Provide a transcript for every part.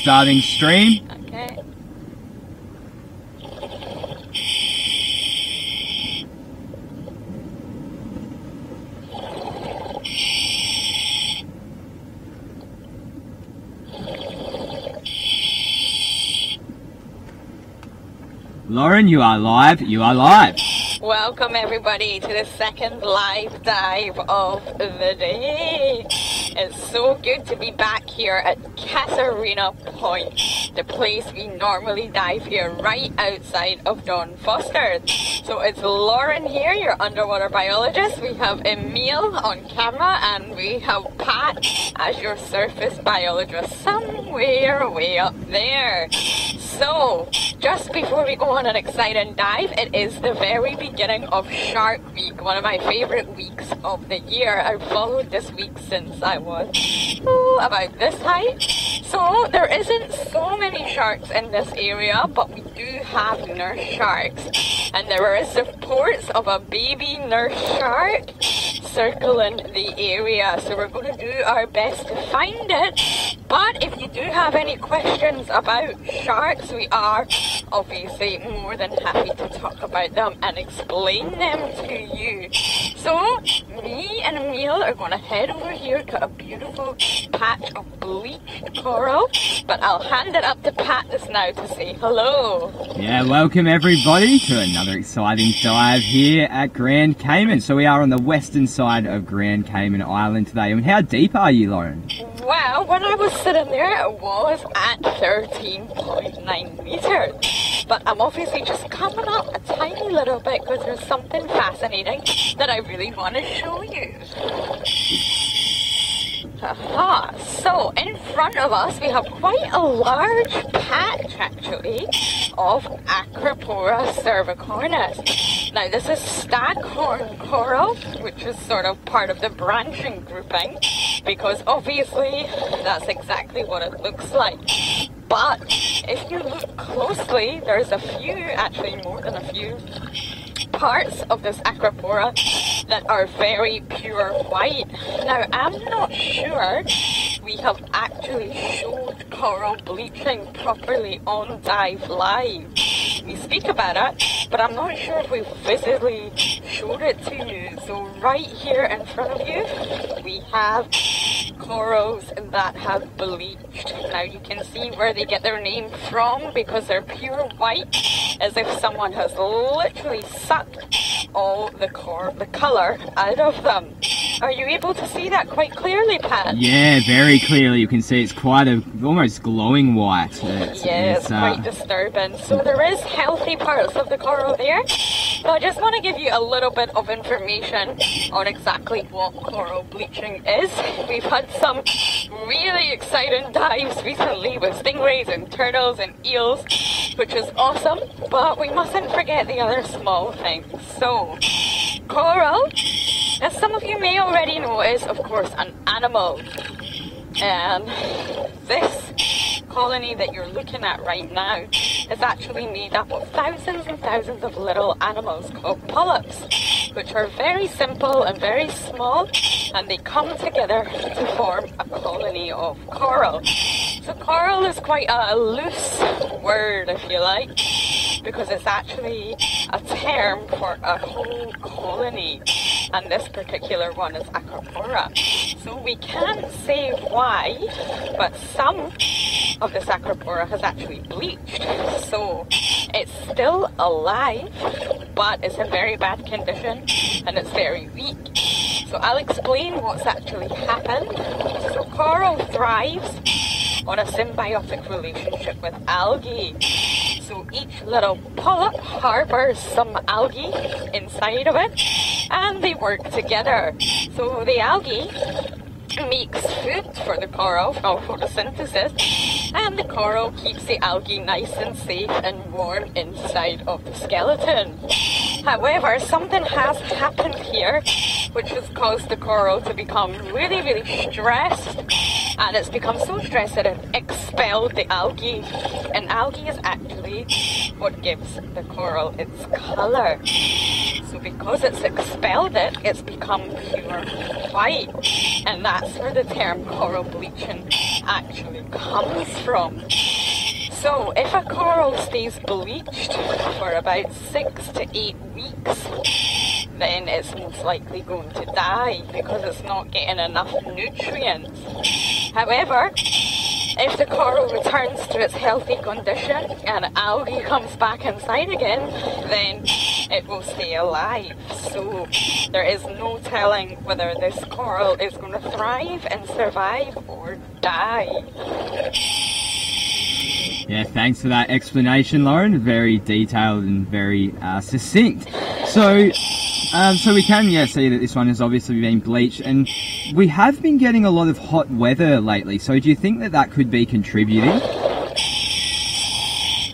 starting stream. Okay. Lauren, you are live. You are live. Welcome everybody to the second live dive of the day. It's so good to be back here at Casarina Point, the place we normally dive here right outside of Don Foster's. So it's Lauren here, your underwater biologist. We have Emil on camera and we have Pat as your surface biologist somewhere way up there. So, just before we go on an exciting dive, it is the very beginning of Shark Week, one of my favorite weeks of the year. I've followed this week since I was about this height. So, there isn't so many sharks in this area, but we do have nurse sharks. And there is reports of a baby nurse shark circling the area. So we're going to do our best to find it. But if you do have any questions about sharks, we are obviously more than happy to talk about them and explain them to you. So me and Emil are going to head over here to a beautiful patch of bleached coral. But I'll hand it up to Pat just now to say hello. Yeah, welcome everybody to another exciting dive here at Grand Cayman. So we are on the western side of Grand Cayman Island today. And how deep are you, Lauren? Well, when I was sitting there, it was at 13.9 meters. But I'm obviously just coming up a tiny little bit because there's something fascinating that I really want to show you. Aha, so in front of us we have quite a large patch actually of Acropora cervicornis. Now this is staghorn coral, which is sort of part of the branching grouping, because obviously that's exactly what it looks like. But if you look closely, there's a few, actually more than a few, parts of this Acropora that are very pure white. Now I'm not sure we have actually showed coral bleaching properly on diveLIVE. We speak about it, but I'm not sure if we've visibly showed it to you. So right here in front of you, we have corals that have bleached. Now you can see where they get their name from because they're pure white, as if someone has literally sucked all the colour out of them. Are you able to see that quite clearly, Pat? Yeah, very clearly. You can see it's quite a almost glowing white. It's quite disturbing. So there is healthy parts of the coral there. So I just want to give you a little bit of information on exactly what coral bleaching is. We've had some really exciting dives recently with stingrays and turtles and eels, which is awesome, but we mustn't forget the other small things. So, coral, as some of you may already know, is of course an animal. And this colony that you're looking at right now is actually made up of thousands and thousands of little animals called polyps, which are very simple and very small, and they come together to form a colony of coral. So coral is quite a loose word, if you like, because it's actually a term for a whole colony, and this particular one is Acropora. So we can't say why, but some of this Acropora has actually bleached. So it's still alive, but it's in very bad condition and it's very weak. So I'll explain what's actually happened. So coral thrives on a symbiotic relationship with algae. So each little polyp harbors some algae inside of it, and they work together. So the algae makes food for the coral from photosynthesis, and the coral keeps the algae nice and safe and warm inside of the skeleton. However, something has happened here which has caused the coral to become really, really stressed, and it's become so stressed that it expelled the algae, and algae is actually what gives the coral its colour. So because it's expelled it, it's become pure white, and that's where the term coral bleaching actually comes from. So if a coral stays bleached for about 6 to 8 weeks, then it's most likely going to die because it's not getting enough nutrients. However, if the coral returns to its healthy condition and algae comes back inside again, then it will stay alive. So there is no telling whether this coral is going to thrive and survive or die. Yeah, thanks for that explanation, Lauren. Very detailed and very succinct. So we can, see that this one has obviously been bleached, and we have been getting a lot of hot weather lately. So do you think that that could be contributing?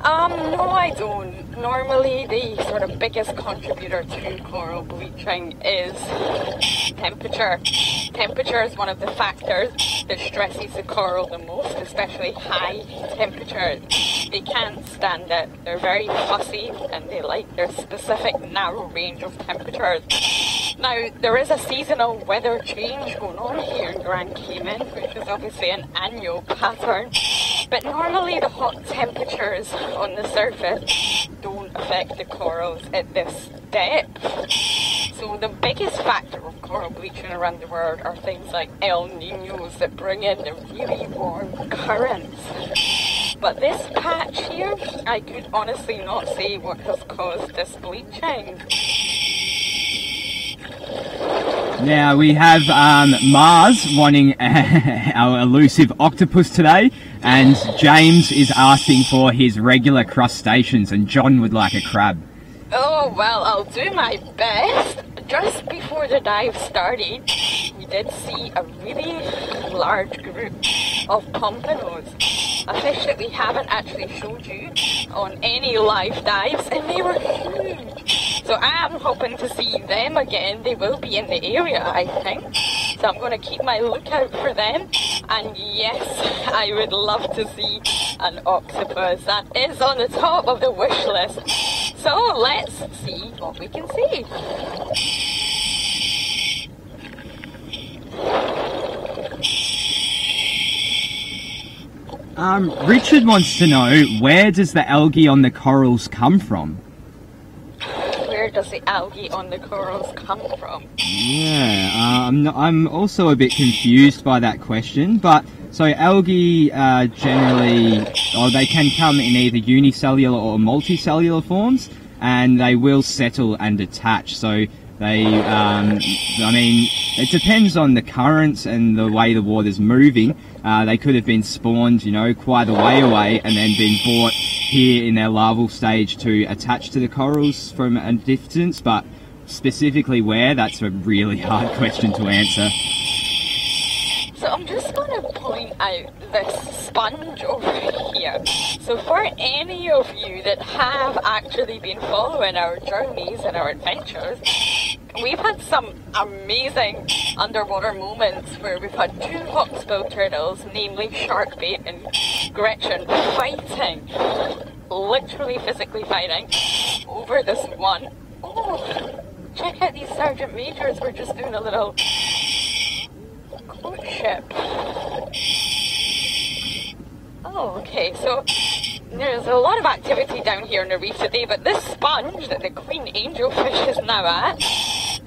No, I don't. Normally, the sort of biggest contributor to coral bleaching is temperature. Temperature is one of the factors that stresses the coral the most, especially high temperatures. They can't stand it. They're very fussy and they like their specific narrow range of temperatures. Now, there is a seasonal weather change going on here in Grand Cayman, which is obviously an annual pattern. But normally the hot temperatures on the surface don't affect the corals at this depth. So the biggest factor of coral bleaching around the world are things like El Niños that bring in the really warm currents. But this patch here, I could honestly not say what has caused this bleaching. Now we have Mars wanting our elusive octopus today, and James is asking for his regular crustaceans, and John would like a crab. Oh, well, I'll do my best. Just before the dive started, we did see a really large group of pompanos, a fish that we haven't actually showed you on any live dives, and they were huge. So I am hoping to see them again. They will be in the area, I think. So I'm going to keep my lookout for them. And yes, I would love to see an octopus. That is on the top of the wish list. So let's see what we can see. Richard wants to know, where does the algae on the corals come from? Where does the algae on the corals come from? Yeah, I'm also a bit confused by that question, but so algae generally, they can come in either unicellular or multicellular forms, and they will settle and attach. So they, I mean, it depends on the currents and the way the water's moving. They could have been spawned, quite a way away and then been brought here in their larval stage to attach to the corals from a distance, but specifically where, that's a really hard question to answer. So I'm just going to point out this sponge over here. So for any of you that have actually been following our journeys and our adventures, we've had some amazing underwater moments where we've had two hawksbill turtles, namely Sharkbait and Gretchen, fighting, literally physically fighting, over this one. Oh, check out these Sergeant Majors. We're just doing a little courtship. Oh, okay, so there's a lot of activity down here in the reef today, but this sponge that the queen angelfish is now at,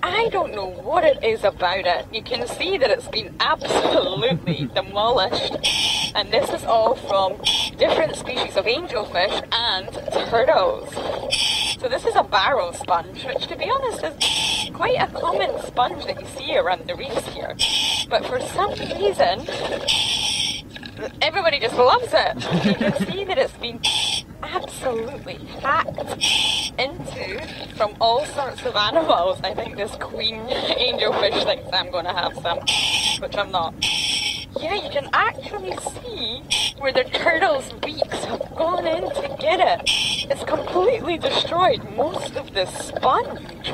I don't know what it is about it. You can see that it's been absolutely demolished, and this is all from different species of angelfish and turtles. So this is a barrel sponge, which to be honest is quite a common sponge that you see around the reefs here. But for some reason, everybody just loves it. You can see that it's been absolutely hacked into from all sorts of animals. I think this queen angelfish thinks I'm going to have some, which I'm not. Yeah, you can actually see where the turtle's beaks have gone in to get it. It's completely destroyed most of this sponge.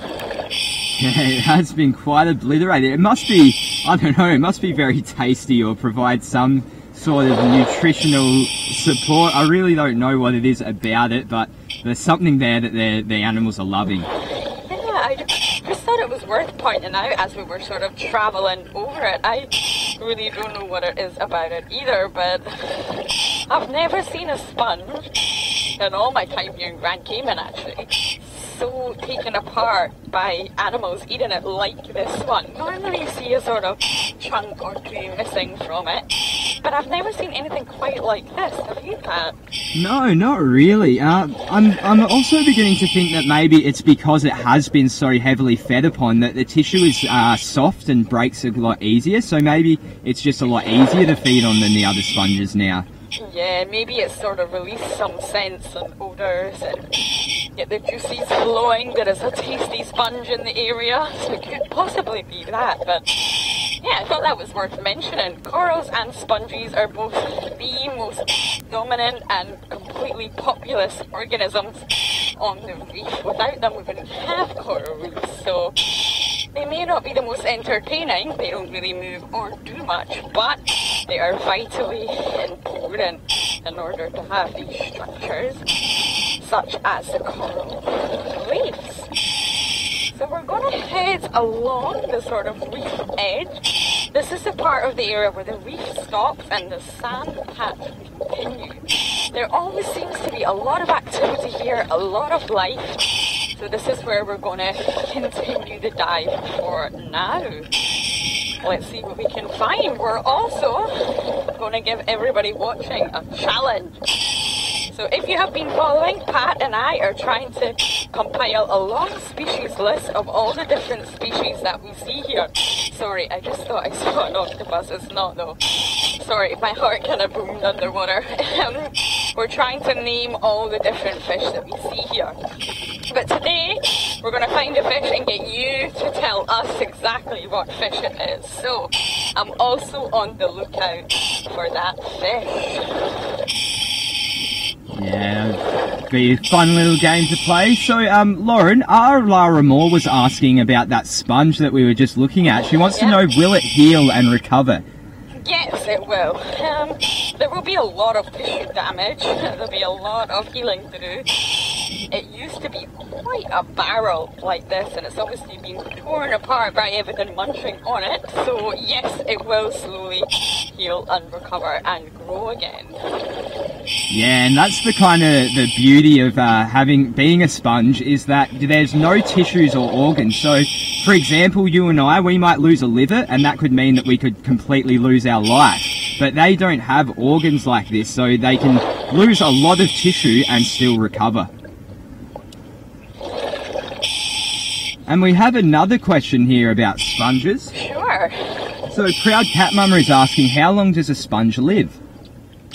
Yeah, it has been quite obliterated. It must be, I don't know, it must be very tasty or provide some sort of nutritional support. I really don't know what it is about it, but there's something there that the animals are loving. Yeah, I just thought it was worth pointing out as we were sort of travelling over it. I really don't know what it is about it either, but I've never seen a sponge in all my time here in Grand Cayman actually so taken apart by animals eating it like this one. Normally you see a sort of chunk or two missing from it, but I've never seen anything quite like this. Have you, Pat? No, not really. I'm also beginning to think that maybe it's because it has been so heavily fed upon that the tissue is soft and breaks a lot easier, so maybe it's just a lot easier to feed on than the other sponges now. Yeah, maybe it's sort of released some scents and odours and get the juices flowing. There is a tasty sponge in the area, so it could possibly be that, but yeah, I thought that was worth mentioning. Corals and sponges are both the most dominant and completely populous organisms on the reef. Without them we wouldn't have coral reefs, so they may not be the most entertaining, they don't really move or do much, but they are vitally important in order to have these structures, such as the coral reefs. So we're going to head along the sort of reef edge. This is the part of the area where the reef stops and the sand patch continues. There always seems to be a lot of activity here, a lot of life. So this is where we're going to continue the dive for now. Let's see what we can find. We're also going to give everybody watching a challenge. So if you have been following, Pat and I are trying to compile a long species list of all the different species that we see here. Sorry, I just thought I saw an octopus. It's not though. Sorry, my heart kind of boomed underwater. We're trying to name all the different fish that we see here. But today, we're going to find a fish and get you to tell us exactly what fish it is. So, I'm also on the lookout for that fish. Yeah, be a fun little game to play. So, Lauren, our Lara Moore was asking about that sponge that we were just looking at. She wants to know, will it heal and recover? Yes, it will. There will be a lot of tissue damage. There'll be a lot of healing to do. It used to be quite a barrel like this, and it's obviously been torn apart by everything munching on it. So yes, it will slowly heal and recover and grow again. Yeah, and that's the kind of the beauty of being a sponge, is that there's no tissues or organs. So, for example, you and I, we might lose a liver, and that could mean that we could completely lose our life. But they don't have organs like this, so they can lose a lot of tissue and still recover. And we have another question here about sponges. Sure. So Proud Cat Mama is asking, how long does a sponge live?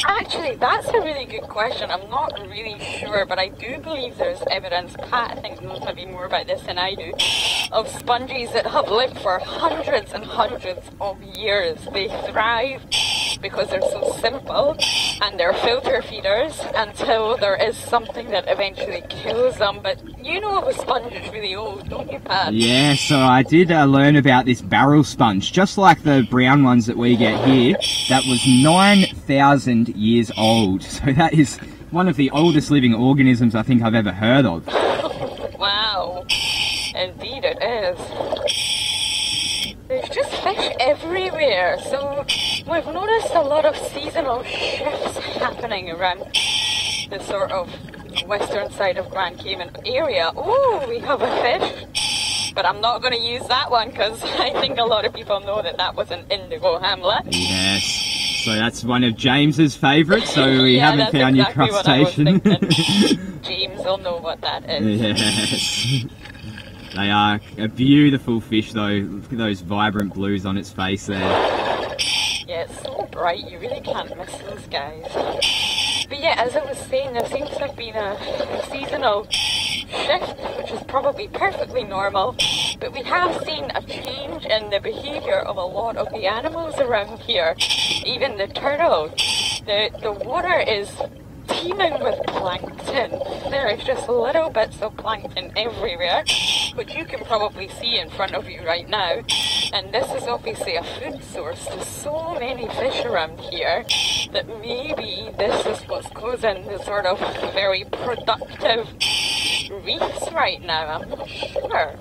Actually, that's a really good question. I'm not really sure, but I do believe there's evidence, Pat I think knows maybe more about this than I do, of sponges that have lived for hundreds and hundreds of years. They thrive because they're so simple and they're filter feeders until there is something that eventually kills them. But you know if a sponge is really old, don't you, Pat? Yeah, so I did learn about this barrel sponge, just like the brown ones that we get here, that was 9,000 years old. So that is one of the oldest living organisms I think I've ever heard of. Wow, indeed it is. There's just fish everywhere, so we've noticed a lot of seasonal shifts happening around the sort of western side of Grand Cayman area. Oh, we have a fish, but I'm not going to use that one because I think a lot of people know that that was an indigo hamlet. Yes, so that's one of James's favourites, so we haven't found your crustacean. James will know what that is. Yes. They are a beautiful fish though. Look at those vibrant blues on its face there. Yeah, it's so bright, you really can't miss those guys. But yeah, as I was saying, there seems to have been a seasonal shift, which is probably perfectly normal. But we have seen a change in the behaviour of a lot of the animals around here. Even the turtle. The water is teeming with plankton. There is just little bits of plankton everywhere, which you can probably see in front of you right now. And this is obviously a food source to so many fish around here that maybe this is what's causing the sort of very productive reefs right now. I'm not sure.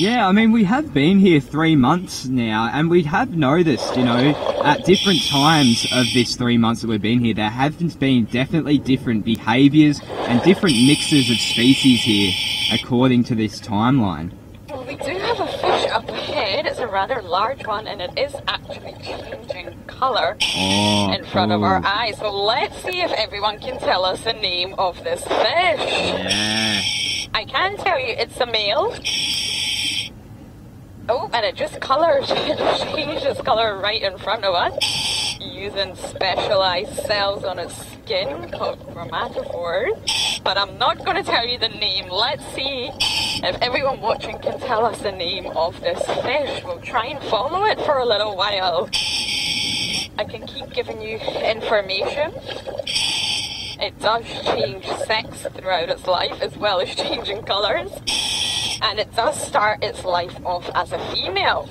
Yeah, I mean, we have been here 3 months now, and we have noticed, you know, at different times of this 3 months that we've been here, there have been definitely different behaviours and different mixes of species here, according to this timeline. Well, we do have a fish up ahead. It's a rather large one, and it is actually changing colour in front of our eyes. So let's see if everyone can tell us the name of this fish. Yeah. I can tell you it's a male. Oh, and it just colours, it changes colour right in front of us using specialised cells on its skin called chromatophores. But I'm not going to tell you the name. Let's see if everyone watching can tell us the name of this fish. We'll try and follow it for a little while. I can keep giving you information. It does change sex throughout its life as well as changing colours. And it does start its life off as a female.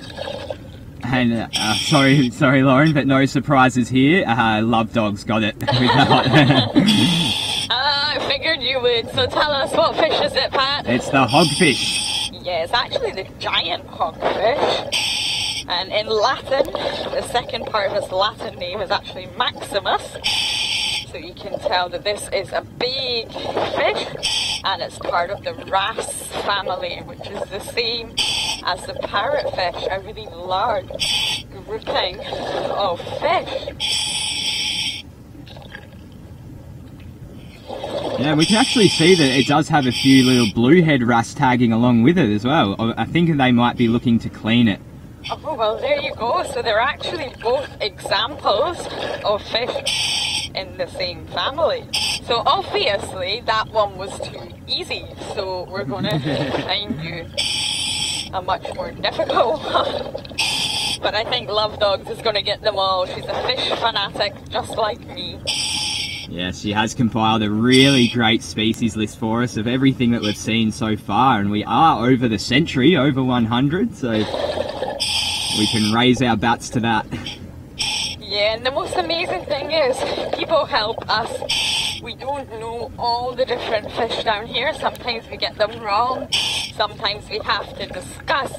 And sorry, Lauren, but no surprises here. Love Dog's got it. I figured you would. So tell us, what fish is it, Pat? It's the hogfish. Yeah, it's actually the giant hogfish. And in Latin, the second part of its Latin name is actually Maximus. So you can tell that this is a big fish, and it's part of the wrasse family, which is the same as the parrotfish, a really large grouping of fish. Yeah, we can actually see that it does have a few little bluehead wrasse tagging along with it as well. I think they might be looking to clean it. Oh, well, there you go. So they're actually both examples of fish in the same family. So obviously that one was too easy, so we're going to find you a much more difficult one. But I think Love Dogs is going to get them all. She's a fish fanatic just like me. Yes, she has compiled a really great species list for us of everything that we've seen so far, and we are over the century, over 100, so we can raise our bats to that. Yeah, and the most amazing thing is people help us. We don't know all the different fish down here. Sometimes we get them wrong. Sometimes we have to discuss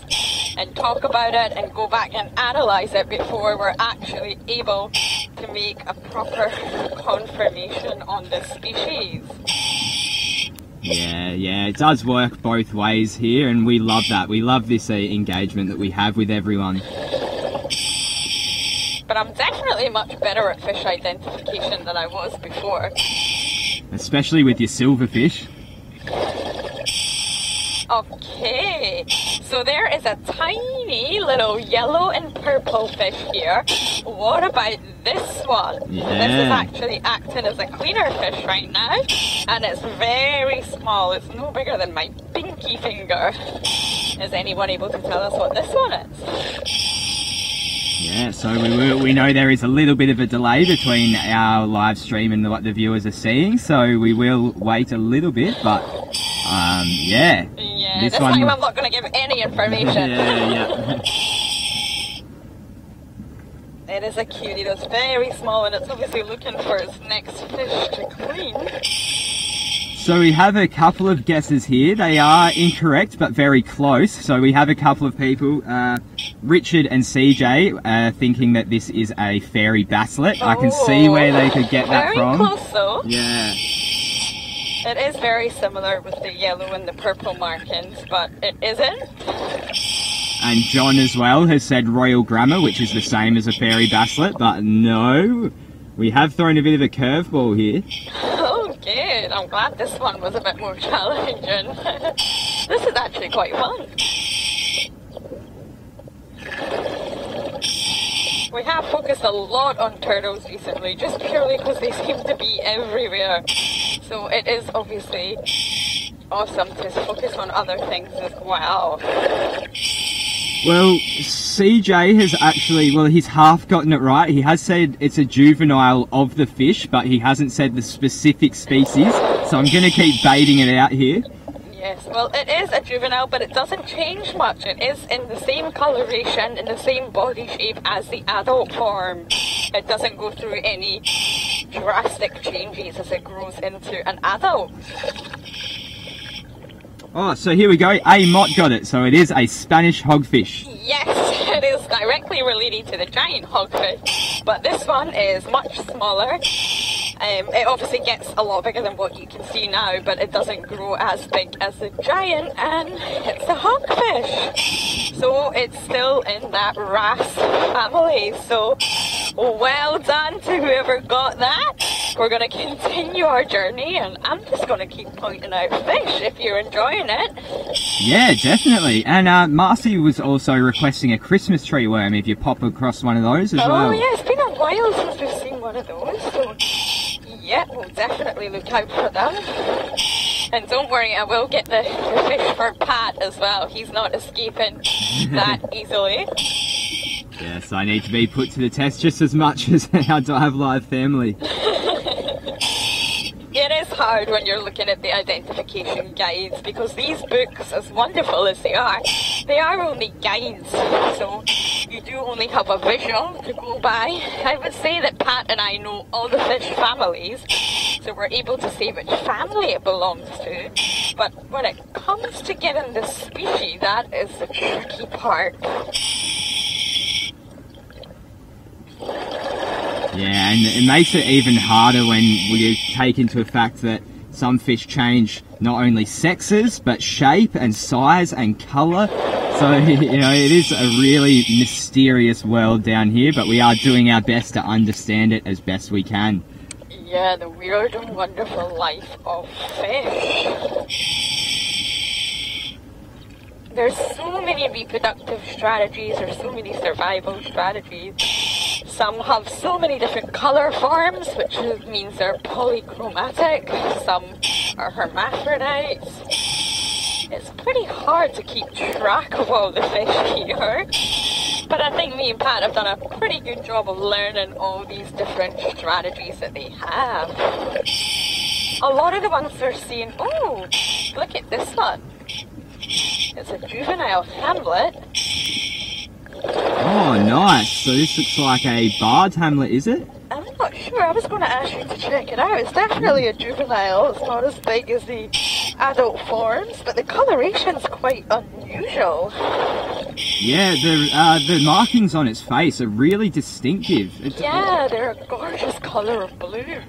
and talk about it and go back and analyse it before we're actually able to make a proper confirmation on the species. Yeah, it does work both ways here, and we love that. We love this engagement that we have with everyone. But I'm definitely much better at fish identification than I was before. Especially with your silverfish. Okay, so there is a tiny little yellow and purple fish here. What about this one? Yeah. This is actually acting as a cleaner fish right now, and it's very small. It's no bigger than my pinky finger. Is anyone able to tell us what this one is? Yeah, so we know there is a little bit of a delay between our live stream and what the viewers are seeing, so we will wait a little bit, but yeah. Yeah, this time I'm not going to give any information. Yeah. It is a cutie that's very small, and it's obviously looking for its next fish to clean. So we have a couple of guesses here. They are incorrect, but very close. So we have a couple of people, Richard and CJ, thinking that this is a fairy basslet. I can see where they could get that from. Very close though. Yeah. It is very similar with the yellow and the purple markings, but it isn't. And John as well has said Royal Grammar, which is the same as a fairy basslet, but no. We have thrown a bit of a curveball here. Oh, good. I'm glad this one was a bit more challenging. This is actually quite fun. We have focused a lot on turtles recently, just purely because they seem to be everywhere. So it is obviously awesome to focus on other things as well. Well, CJ has actually, he's half gotten it right. He has said it's a juvenile of the fish, but he hasn't said the specific species. So I'm going to keep baiting it out here. Yes, well, it is a juvenile, but it doesn't change much. It is in the same coloration, in the same body shape as the adult form. It doesn't go through any drastic changes as it grows into an adult. Oh, so here we go. A Mott got it. So it is a Spanish hogfish. Yes, it is directly related to the giant hogfish, but this one is much smaller. It obviously gets a lot bigger than what you can see now, but it doesn't grow as big as the giant, and it's a hogfish. So it's still in that wrasse family. So well done to whoever got that. We're going to continue our journey, and I'm just going to keep pointing out fish if you're enjoying it. Yeah, definitely. And Marcy was also requesting a Christmas tree worm if you pop across one of those as well. Oh yeah, it's been a while since we've seen one of those, so yeah, we'll definitely look out for them. And don't worry, I will get the fish for Pat as well. He's not escaping that easily. Yes, I need to be put to the test just as much as our diveLIVE family. It is hard when you're looking at the identification guides, because these books, as wonderful as they are only guides, so you do only have a visual to go by. I would say that Pat and I know all the fish families, so we're able to say which family it belongs to, but when it comes to getting the species, that is the tricky part. Yeah, and it makes it even harder when we take into effect that some fish change not only sexes, but shape and size and colour. So, you know, it is a really mysterious world down here, but we are doing our best to understand it as best we can. Yeah, the weird and wonderful life of fish. There's so many reproductive strategies, there's so many survival strategies. Some have so many different colour forms, which means they're polychromatic. Some are hermaphrodites. It's pretty hard to keep track of all the fish here. But I think me and Pat have done a pretty good job of learning all these different strategies that they have. A lot of the ones we're seeing, oh, look at this one. It's a juvenile hamlet. Oh, nice. So this looks like a barred hamlet, is it? I'm not sure. I was going to ask you to check it out. It's definitely a juvenile. It's not as big as the adult forms, but the coloration's quite unusual. Yeah, the markings on its face are really distinctive. Yeah, they're a gorgeous colour of blue.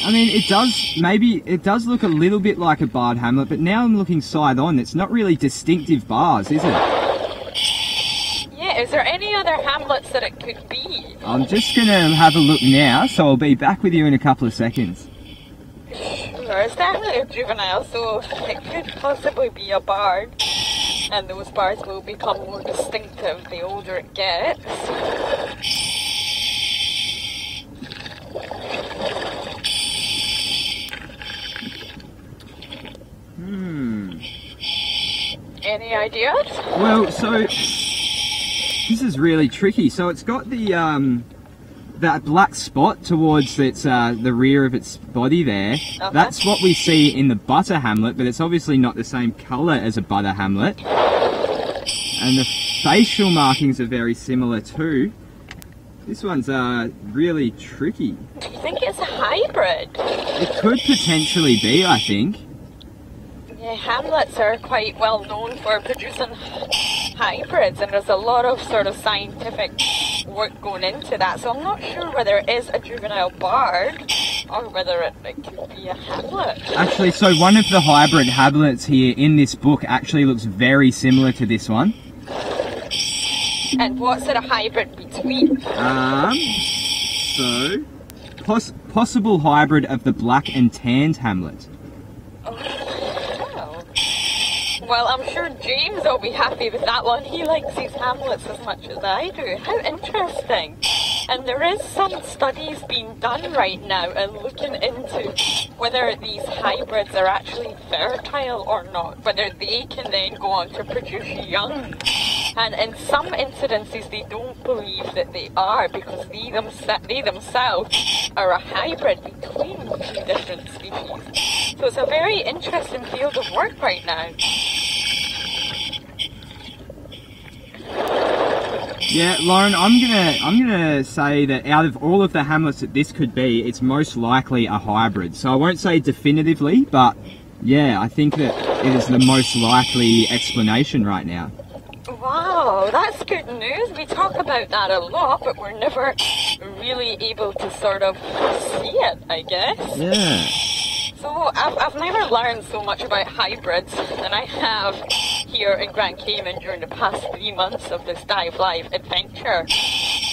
I mean, it does look a little bit like a barred hamlet, but now I'm looking side on, it's not really distinctive bars, is it? Is there any other hamlets that it could be? I'm just going to have a look now, so I'll be back with you in a couple of seconds. Sure, it's definitely a juvenile, so it could possibly be a barred. And those bars will become more distinctive the older it gets. Any ideas? Well, so this is really tricky. So it's got the that black spot towards its the rear of its body there. That's what we see in the butter hamlet, but it's obviously not the same colour as a butter hamlet. And the facial markings are very similar too. This one's really tricky. Do you think it's a hybrid? It could potentially be, I think. Yeah, hamlets are quite well known for producing hybrids, and there's a lot of sort of scientific work going into that, so I'm not sure whether it is a juvenile barred or whether it could be a hamlet. Actually, so one of the hybrid hamlets here in this book actually looks very similar to this one. And what's it a hybrid between? So possible hybrid of the black and tanned hamlet. Well, I'm sure James will be happy with that one. He likes these hamlets as much as I do. How interesting. And there is some studies being done right now and looking into whether these hybrids are actually fertile or not, whether they can then go on to produce young. And in some incidences they don't believe that they are, because they themselves are a hybrid between two different species. So it's a very interesting field of work right now. Yeah, Lauren, I'm gonna say that out of all of the hamlets that this could be, it's most likely a hybrid. So I won't say definitively, but Yeah, I think that it is the most likely explanation right now. Wow, that's good news. We talk about that a lot, but we're never really able to sort of see it, I guess. Yeah. So I've never learned so much about hybrids than I have here in Grand Cayman during the past 3 months of this diveLIVE adventure.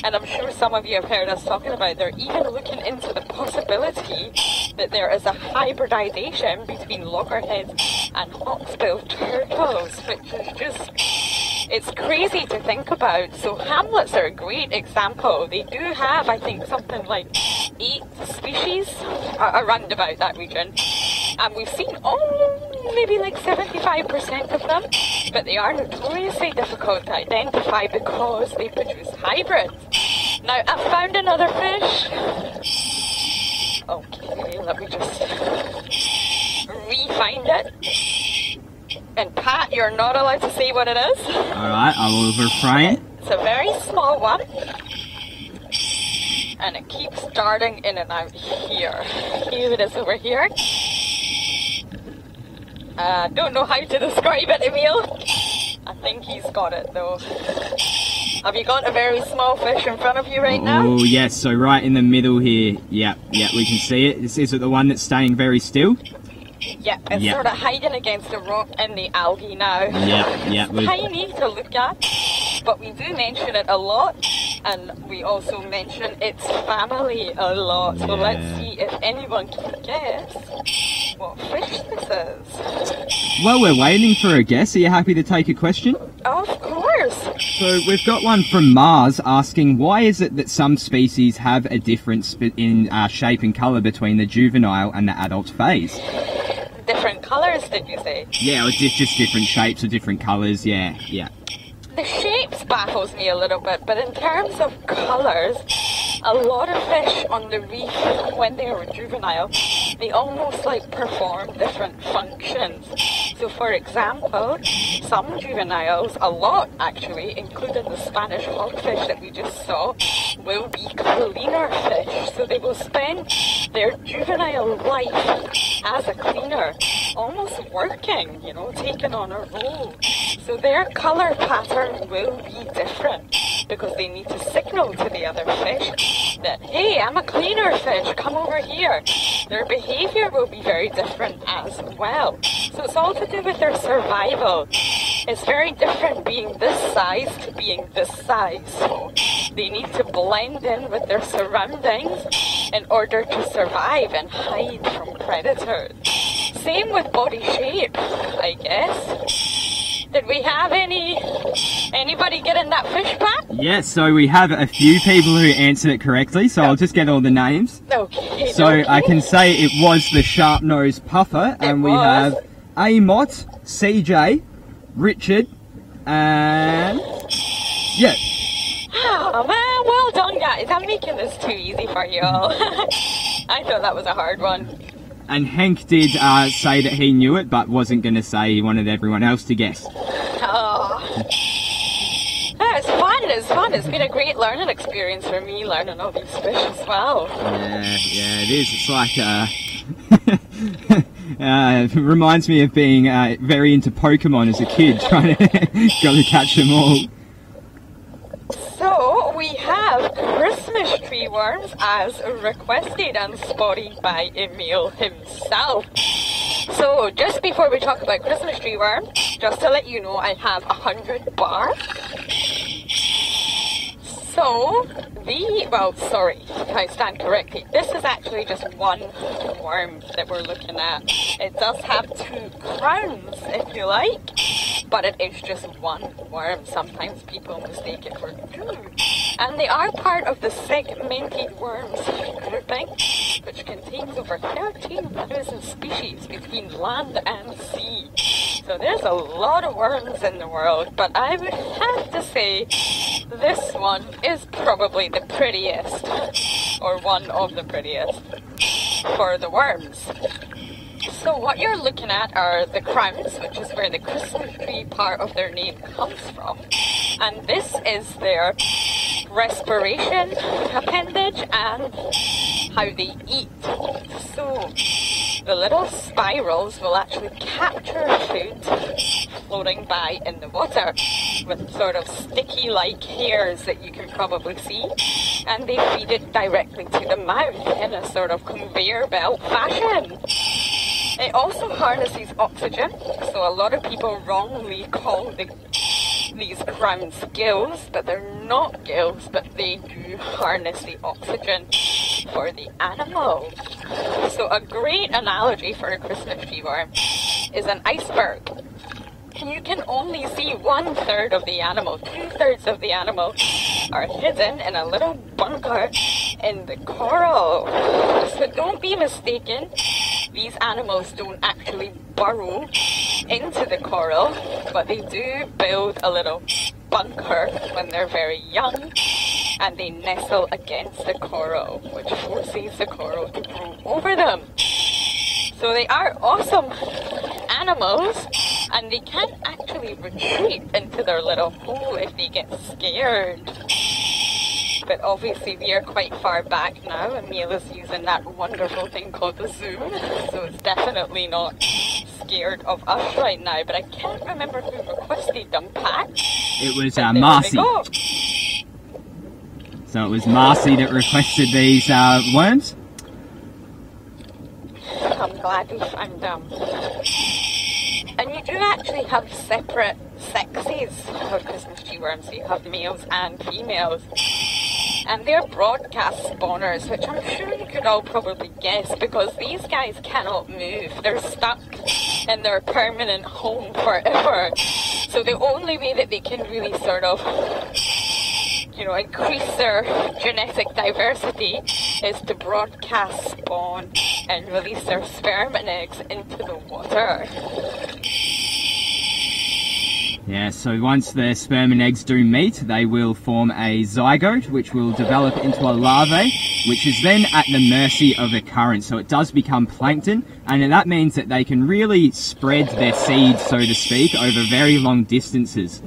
And I'm sure some of you have heard us talking about they're even looking into the possibility that there is a hybridization between loggerheads and hawksbill turtles, which is just... it's crazy to think about. So hamlets are a great example. They do have, I think, something like 8 species around about that region. And we've seen maybe like 75% of them, but they are notoriously difficult to identify because they produce hybrids. Now, I found another fish. Okay, let me just re-find it. And Pat, you're not allowed to say what it is. Alright, I will refrain. It's a very small one. And it keeps darting in and out here. Here it is over here. Don't know how to describe it, Emil. I think he's got it though. Have you got a very small fish in front of you right now? Oh yes, so right in the middle here. Yeah, we can see it. Is it the one that's staying very still? Yep, it's sort of hiding against the rock and the algae now. Yeah. It's tiny to look at, but we do mention it a lot, and we also mention its family a lot. So let's see if anyone can guess what fish this is. Well, we're waiting for a guess. Are you happy to take a question? Of course. So we've got one from Mars asking, why is it that some species have a difference in shape and colour between the juvenile and the adult phase? Different colours, did you say? Yeah, it's just different shapes or different colours, yeah. The shapes baffles me a little bit, but in terms of colours, a lot of fish on the reef, when they are juvenile, they almost like perform different functions. So for example, some juveniles, a lot actually, including the Spanish hogfish that we just saw, will be cleaner fish. So they will spend their juvenile life as a cleaner, almost working, you know, taking on a role. So their colour pattern will be different because they need to signal to the other fish that, hey, I'm a cleaner fish, come over here. Their behaviour will be very different as well. So it's all to do with their survival. It's very different being this size to being this size. So they need to blend in with their surroundings in order to survive and hide from predators. Same with body shape, I guess. Did we have anybody get in that fish pack? Yes, so we have a few people who answered it correctly, so I'll just get all the names. Okay. So I can say it was the sharp-nosed puffer, and we have Amot, CJ, Richard, and yeah. Oh man, well done guys. I'm making this too easy for you all. I thought that was a hard one. And Hank did say that he knew it, but wasn't going to say. He wanted everyone else to guess. Oh. It's fun. It's been a great learning experience for me, learning all these fish as well. Yeah, it is. It's like, it reminds me of being very into Pokemon as a kid, trying to go to catch them all. So we have Christmas tree worms as requested and spotted by Emil himself. So just before we talk about Christmas tree worms, just to let you know, I have 100 bar. So if I stand correctly, this is actually just one worm that we're looking at. It does have 2 crowns, if you like, but it is just one worm. Sometimes people mistake it for 2. And they are part of the segmented worms grouping, which contains over 13,000 species between land and sea. So there's a lot of worms in the world, but I would have to say this one is probably the prettiest, or one of the prettiest, for the worms. So what you're looking at are the crowns, which is where the Christmas tree part of their name comes from. And this is their respiration appendage and how they eat. So the little spirals will actually capture food floating by in the water with sort of sticky-like hairs that you can probably see, and they feed it directly to the mouth in a sort of conveyor belt fashion. It also harnesses oxygen, so a lot of people wrongly call these crowns gills, but they're not gills, but they do harness the oxygen for the animal. So a great analogy for a Christmas tree worm is an iceberg. You can only see 1/3 of the animal. 2/3 of the animal are hidden in a little bunker in the coral. So don't be mistaken. These animals don't actually burrow into the coral, but they do build a little bunker when they're very young, and they nestle against the coral, which forces the coral to grow over them. So they are awesome animals, and they can actually retreat into their little hole if they get scared. But obviously we are quite far back now, and Miela's using that wonderful thing called the zoom, so it's definitely not scared of us right now. But I can't remember who requested them, Pat. It was Marcy. So it was Marcy that requested these worms? I'm glad we found them. And you do actually have separate sexes of Christmas tree worms. So you have males and females. And they're broadcast spawners, which I'm sure you could all probably guess, because these guys cannot move. They're stuck in their permanent home forever. So the only way that they can really sort of, you know, increase their genetic diversity is to broadcast spawn and release their sperm and eggs into the water. Yeah, so once the sperm and eggs do meet, they will form a zygote, which will develop into a larvae, which is then at the mercy of a current. So it does become plankton, and that means that they can really spread their seeds, so to speak, over very long distances.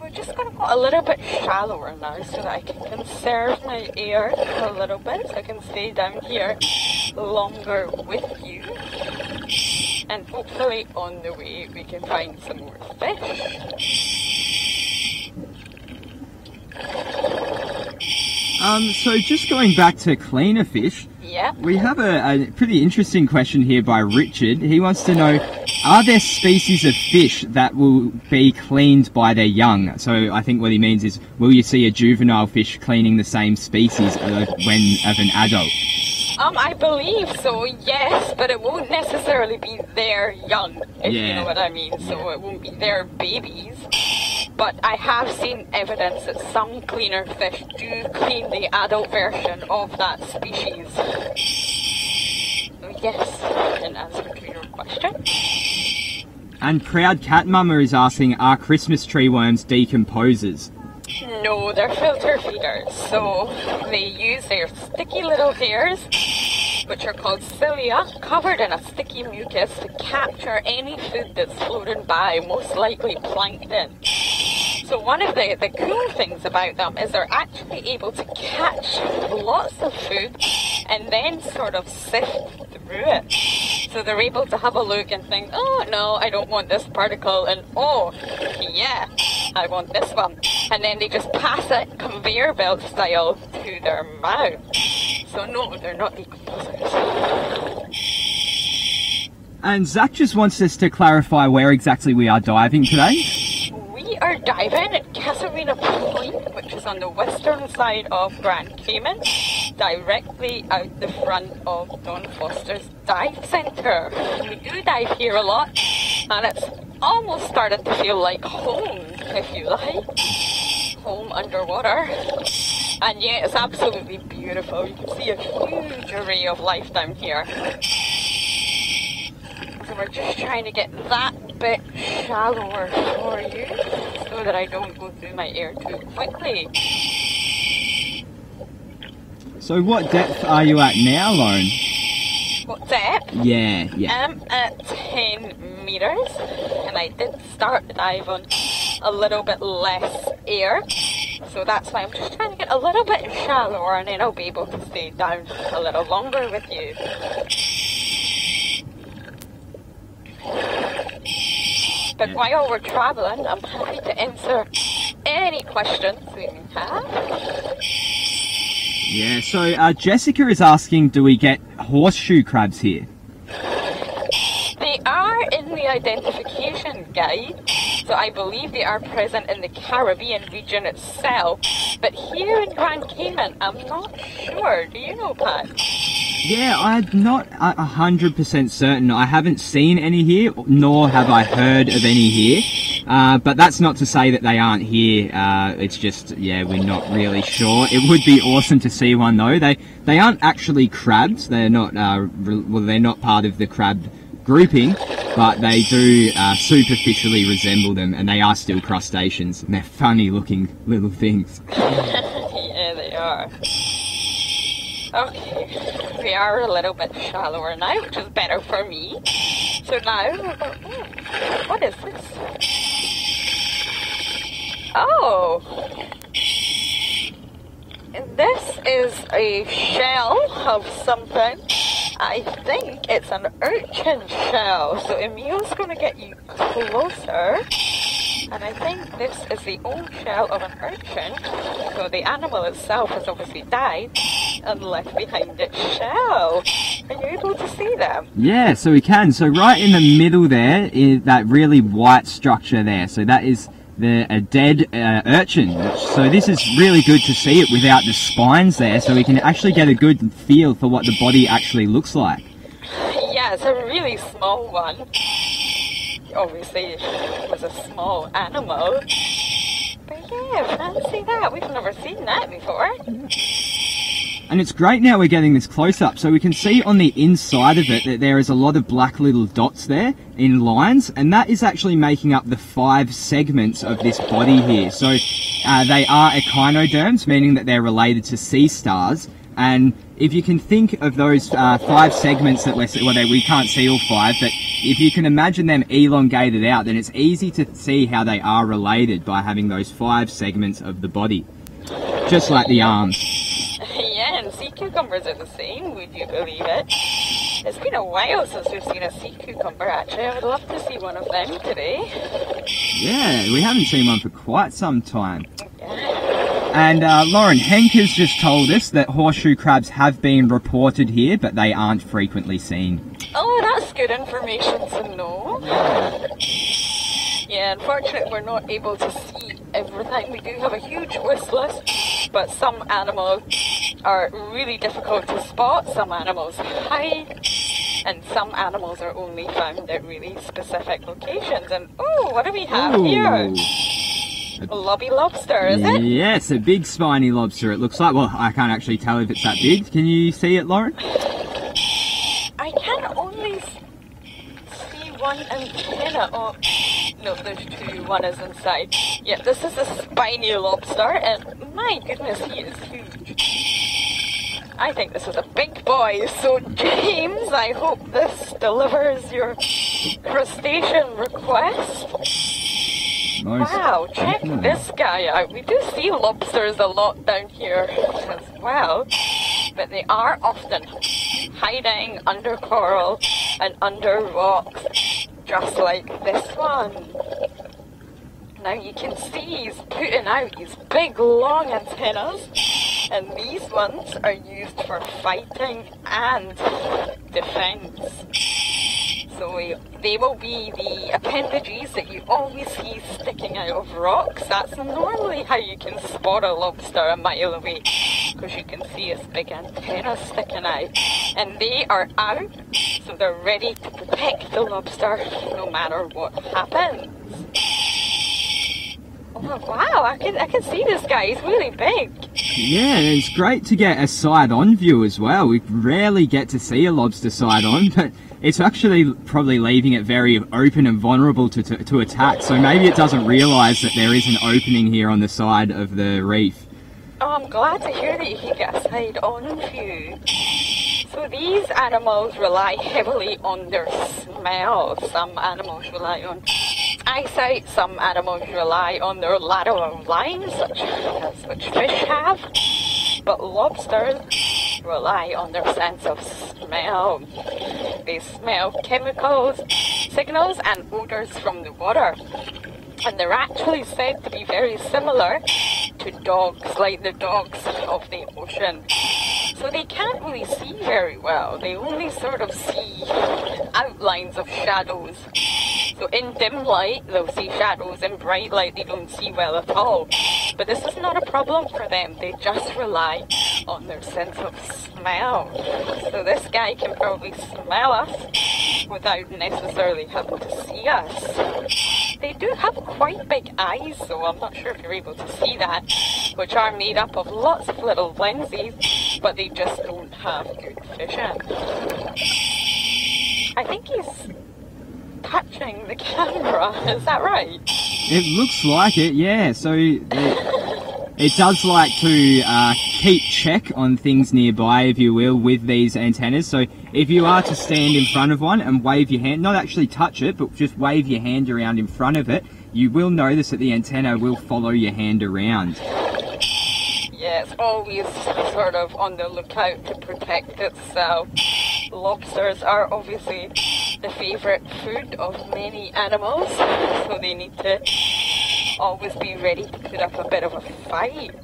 We're just going to go a little bit shallower now so that I can conserve my air a little bit, so I can stay down here longer with you. And hopefully on the way we can find some more fish. So just going back to cleaner fish, yeah, we have a pretty interesting question here by Richard. He wants to know, are there species of fish that will be cleaned by their young? So I think what he means is, will you see a juvenile fish cleaning the same species of an adult? I believe so, yes, but it won't necessarily be their young, if you know what I mean. So it won't be their babies. But I have seen evidence that some cleaner fish do clean the adult version of that species. So yes, in answer to your question. And Proud Cat Mama is asking, are Christmas tree worms decomposers? No, they're filter feeders. So they use their sticky little hairs, which are called cilia, covered in a sticky mucus to capture any food that's floating by, most likely plankton. So one of the cool things about them is they're actually able to catch lots of food and then sort of sift through it. So they're able to have a look and think, oh no, I don't want this particle, and oh yeah, I want this one. And then they just pass it conveyor belt style to their mouth. So no, they're not decomposers. And Zach just wants us to clarify where exactly we are diving today. We are diving at Casuarina Point, which is on the western side of Grand Cayman, directly out the front of Don Foster's dive centre. We do dive here a lot, and it's almost started to feel like home, if you like. Home underwater. And yeah, it's absolutely beautiful. You can see a huge array of life down here. So we're just trying to get that bit shallower for you so that I don't go through my air too quickly. So what depth are you at now, Lauren? What depth? Yeah. I'm at 10 meters, and I did start the dive on a little bit less air. So that's why I'm just trying to get a little bit shallower, and then I'll be able to stay down a little longer with you. But while we're travelling, I'm happy to answer any questions we may have. Yeah, so Jessica is asking, do we get horseshoe crabs here? They are in the identification guide, so I believe they are present in the Caribbean region itself. But here in Grand Cayman, I'm not sure. Do you know, Pat? Yeah, I'm not 100% certain. I haven't seen any here, nor have I heard of any here. But that's not to say that they aren't here. It's just, yeah, we're not really sure. It would be awesome to see one though. They aren't actually crabs. They're not. Well, they're not part of the crab grouping, but they do superficially resemble them, and they are still crustaceans. And they're funny-looking little things. Yeah, they are. Okay, we are a little bit shallower now, which is better for me. So now, what is this? Oh, this is a shell of something. I think it's an urchin shell. So Emil's going to get you closer. And I think this is the old shell of an urchin. So the animal itself has obviously died and left behind its shell. Are you able to see them? Yeah, so we can. So right in the middle there is that really white structure there. So that is a dead urchin. So this is really good to see it without the spines there, so we can actually get a good feel for what the body actually looks like. Yeah, it's a really small one. Obviously, it was a small animal. But yeah, fancy that. We've never seen that before. And it's great now we're getting this close up, so we can see on the inside of it that there is a lot of black little dots there in lines, and that is actually making up the 5 segments of this body here. So they are echinoderms, meaning that they're related to sea stars. And if you can think of those 5 segments that we can't see all 5, but if you can imagine them elongated out, then it's easy to see how they are related by having those 5 segments of the body, just like the arms. Yeah, and sea cucumbers are the same, would you believe it? It's been a while since we've seen a sea cucumber, actually. I would love to see one of them today. Yeah, we haven't seen one for quite some time. Yeah. And Lauren, Henk has just told us that horseshoe crabs have been reported here, but they aren't frequently seen. Oh, that's good information to know. Yeah, unfortunately we're not able to see everything. We do have a huge wish list, but some animals are really difficult to spot, some animals hide, and some animals are only found at really specific locations. And oh, what do we have here? A lobster, is it? Yes, a big spiny lobster it looks like. Well, I can't actually tell if it's that big. Can you see it, Lauren? I can only see one antenna. Oh, no, there's 2. One is inside. Yeah, this is a spiny lobster, and my goodness, he is huge. I think this is a big boy. So, James, I hope this delivers your crustacean request. Wow, check this guy out. We do see lobsters a lot down here as well, but they are often hiding under coral and under rocks, just like this one. Now you can see he's putting out these big long antennas, and these ones are used for fighting and defense. So they will be the appendages that you always see sticking out of rocks. That's normally how you can spot a lobster a mile away, because you can see its big antenna sticking out. And they are out, so they're ready to protect the lobster no matter what happens. Oh wow, I can see this guy, he's really big. Yeah, it's great to get a side-on view as well. We rarely get to see a lobster side-on, but it's actually probably leaving it very open and vulnerable to attack, so maybe it doesn't realise that there is an opening here on the side of the reef. Oh, I'm glad to hear that you can get a side-on view. So these animals rely heavily on their smell. Some animals rely on eyesight. Some animals rely on their lateral lines, such as which fish have, but lobsters rely on their sense of smell. They smell chemicals, signals and odours from the water. And they're actually said to be very similar to dogs, like the dogs of the ocean. So they can't really see very well. They only sort of see outlines of shadows. So in dim light, they'll see shadows. In bright light, they don't see well at all. But this is not a problem for them. They just rely on their sense of smell. So this guy can probably smell us without necessarily having to see us. They do have quite big eyes, so I'm not sure if you're able to see that, which are made up of lots of little lenses, but they just don't have good vision. I think he's touching the camera, is that right? It looks like it, yeah. So it does like to keep check on things nearby, if you will, with these antennas. So if you are to stand in front of one and wave your hand, not actually touch it, but just wave your hand around in front of it, you will notice that the antenna will follow your hand around. Yeah, it's always sort of on the lookout to protect itself. Lobsters are obviously the favourite food of many animals, so they need to always be ready to put up a bit of a fight.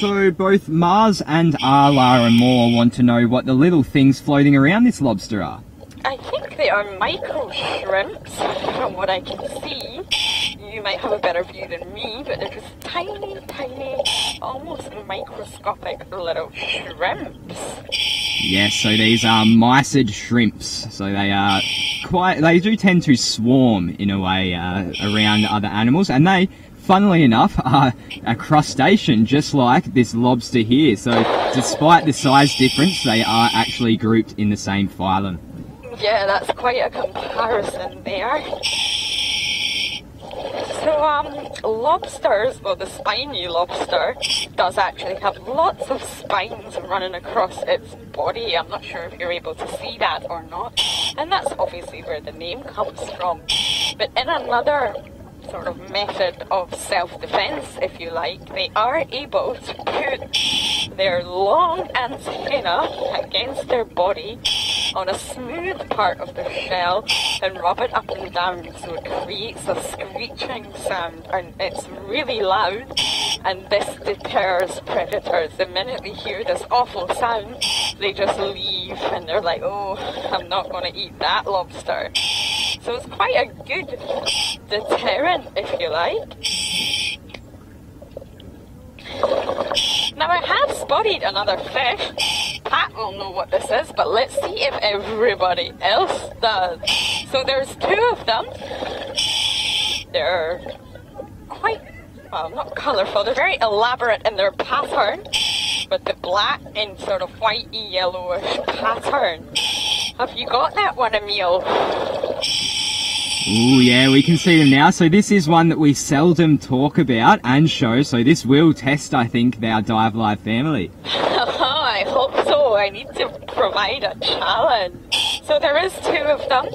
So both Mars and Arla and more want to know what the little things floating around this lobster are. I think they are micro shrimps, from what I can see. You might have a better view than me, but they're just tiny, tiny, almost microscopic little shrimps. Yes, so these are mysid shrimps. So they do tend to swarm in a way around other animals, and they, funnily enough, are a crustacean just like this lobster here. So despite the size difference, they are actually grouped in the same phylum. Yeah, that's quite a comparison there. So lobsters, well, the spiny lobster does actually have lots of spines running across its body. I'm not sure if you're able to see that or not, and that's obviously where the name comes from. But in another sort of method of self-defense, if you like, they are able to put their long antenna against their body on a smooth part of their shell and rub it up and down, so it creates a screeching sound, and it's really loud, and this deters predators. The minute they hear this awful sound, they just leave, and they're like, oh, I'm not going to eat that lobster. So it's quite a good deterrent, if you like. Now I have spotted another fish. Pat will know what this is, but let's see if everybody else does. So there's two of them. They're quite, well, not colourful, they're very elaborate in their pattern, with the black and sort of whitey yellowish pattern. Have you got that one, Emil? Oh yeah, we can see them now. So this is one that we seldom talk about and show, so this will test, I think, our diveLIVE family. I hope so. I need to provide a challenge. So there is two of them,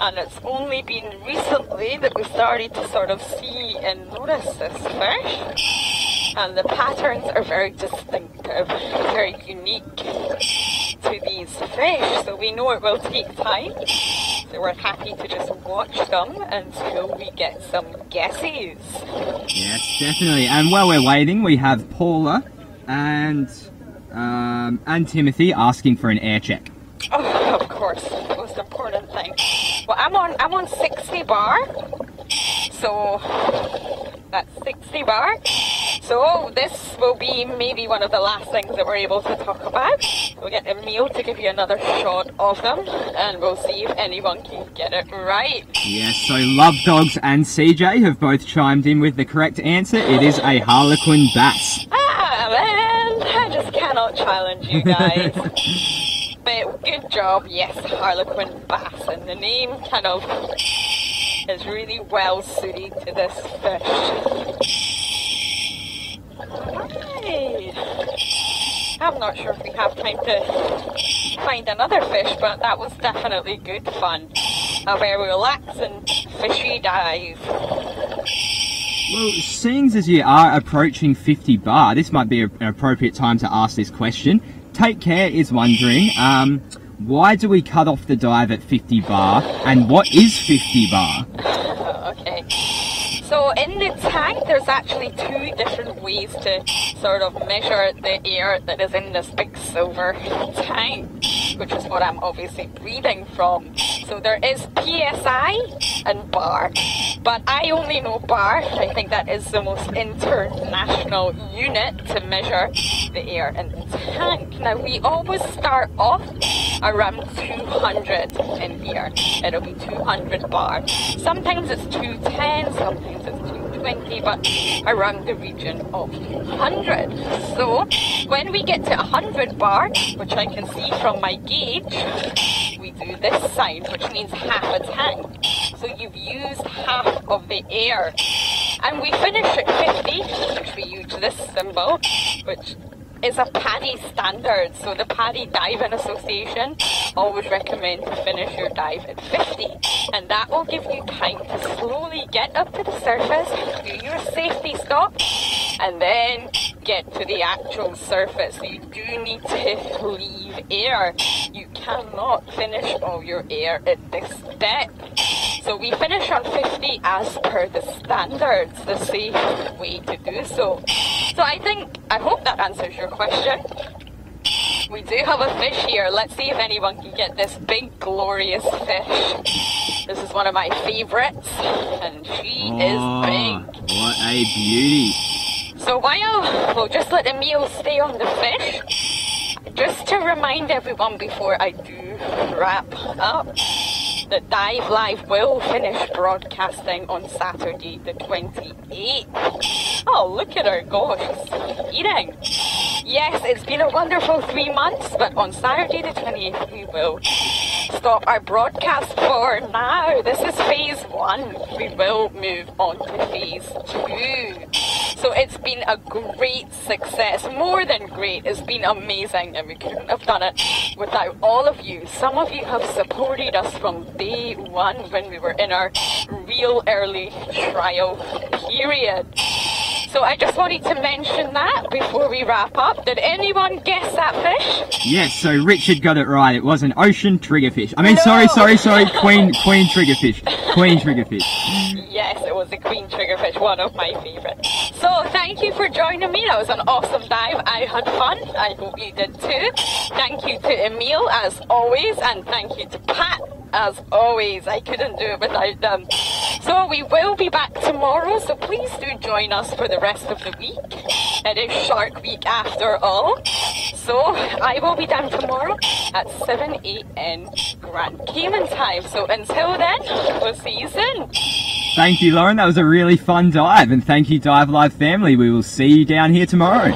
and it's only been recently that we started to sort of see and notice this fish. And the patterns are very distinctive, very unique to these fish, so we know it will take time. So we're happy to just watch them until we get some guesses. Yes, definitely. And while we're waiting, we have Paula and Timothy asking for an air check. Oh, of course, the most important thing. Well, I'm on 60 bar, so that's 60 bar. So this will be maybe one of the last things that we're able to talk about. We'll get Emil to give you another shot of them, and we'll see if anyone can get it right. Yes, so Love Dogs and CJ have both chimed in with the correct answer. It is a Harlequin bass. Ah, man, I just cannot challenge you guys. But good job, yes, Harlequin bass, and the name kind of is really well suited to this fish. Right. I'm not sure if we have time to find another fish, but that was definitely good fun. a very relaxing fishy dive. Well, seeing as you are approaching 50 bar, this might be an appropriate time to ask this question. Take Care is wondering, why do we cut off the dive at 50 bar, and what is 50 bar? Okay. So in the tank, there's actually two different ways to sort of measure the air that is in this big silver tank, which is what I'm obviously breathing from. So there is PSI and bar, but I only know bar. I think that is the most international unit to measure the air in the tank. Now we always start off around 200 in here. It'll be 200 bar. Sometimes it's 210, sometimes it's 220, but around the region of 200. So when we get to 100 bar, which I can see from my gauge, we do this sign, which means half a tank. So you've used half of the air. And we finish at 50, which we use this symbol, which is a PADI standard. So the PADI Diving Association always recommend to finish your dive at 50. And that will give you time to slowly get up to the surface, do your safety stop, and then get to the actual surface. So you do need to leave air. You cannot finish all your air at this depth. So we finish on 50 as per the standards, the safe way to do so. So I hope that answers your question. We do have a fish here. Let's see if anyone can get this big glorious fish. This is one of my favorites, and she is big. What a beauty. So while we'll just let Emil stay on the fish, just to remind everyone before I do wrap up, that diveLIVE will finish broadcasting on Saturday the 28th. Oh, look at her go, she's eating. Yes, it's been a wonderful 3 months, but on Saturday the 28th we will stop our broadcast for now. This is phase 1. We will move on to phase 2. So it's been a great success, more than great. It's been amazing, and we couldn't have done it without all of you. Some of you have supported us from day one when we were in our real early trial period. So I just wanted to mention that before we wrap up. Did anyone guess that fish? Yes, so Richard got it right. It was an ocean triggerfish. I mean, No. sorry, queen triggerfish. Queen triggerfish. Yes, it was the queen triggerfish, one of my favourites. So thank you for joining me. That was an awesome dive. I had fun. I hope you did too. Thank you to Emil as always, and thank you to Pat as always. I couldn't do it without them. So we will be back tomorrow, so please do join us for the rest of the week. It is Shark Week after all. So I will be down tomorrow at 7 a.m. Grand Cayman time. So until then, we'll see you soon. Thank you, Lauren. That was a really fun dive, and thank you, diveLIVE family. We will see you down here tomorrow.